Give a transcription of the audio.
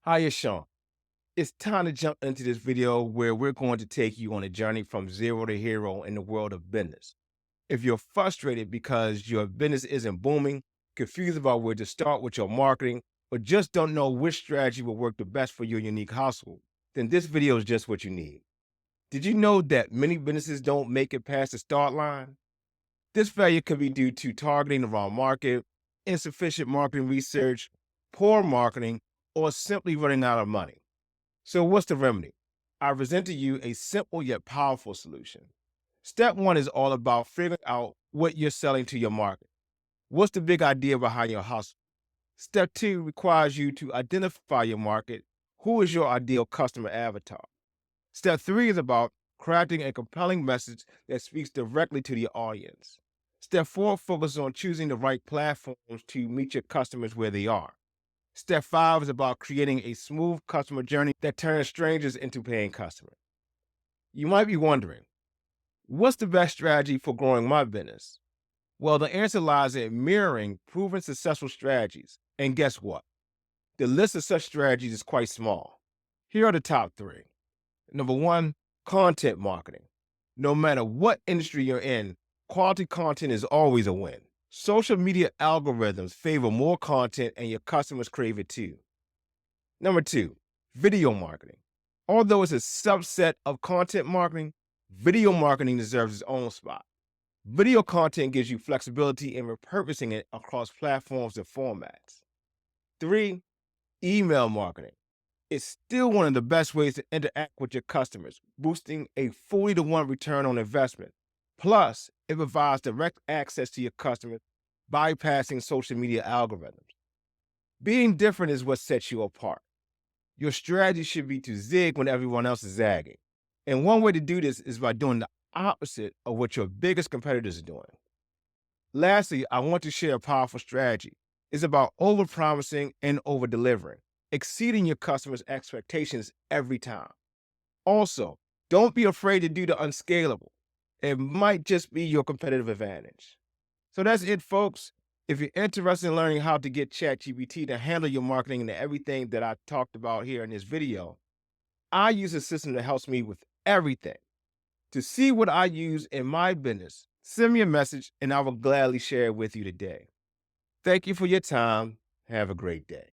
Hiya, Sean. It's time to jump into this video where we're going to take you on a journey from zero to hero in the world of business. If you're frustrated because your business isn't booming, confused about where to start with your marketing, or just don't know which strategy will work the best for your unique household, then this video is just what you need. Did you know that many businesses don't make it past the start line? This failure could be due to targeting the wrong market, insufficient marketing research, poor marketing, or simply running out of money. So, what's the remedy? I present to you a simple yet powerful solution. Step one is all about figuring out what you're selling to your market. What's the big idea behind your hustle? Step two requires you to identify your market. Who is your ideal customer avatar? Step three is about crafting a compelling message that speaks directly to the audience. Step four focuses on choosing the right platforms to meet your customers where they are. Step five is about creating a smooth customer journey that turns strangers into paying customers. You might be wondering, what's the best strategy for growing my business? Well, the answer lies in mirroring proven successful strategies. And guess what? The list of such strategies is quite small. Here are the top three. Number one, content marketing. No matter what industry you're in, quality content is always a win. Social media algorithms favor more content and your customers crave it too. Number two, video marketing. Although it's a subset of content marketing, video marketing deserves its own spot. Video content gives you flexibility in repurposing it across platforms and formats. Three, email marketing. It's still one of the best ways to interact with your customers, boosting a 40 to 1 return on investment. Plus, it provides direct access to your customers, bypassing social media algorithms. Being different is what sets you apart. Your strategy should be to zig when everyone else is zagging. And one way to do this is by doing the opposite of what your biggest competitors are doing. Lastly, I want to share a powerful strategy. It's about over-promising and over-delivering, exceeding your customers' expectations every time. Also, don't be afraid to do the unscalable. It might just be your competitive advantage. So that's it, folks. If you're interested in learning how to get ChatGPT to handle your marketing and everything that I talked about here in this video, I use a system that helps me with everything. To see what I use in my business, send me a message and I will gladly share it with you today. Thank you for your time. Have a great day.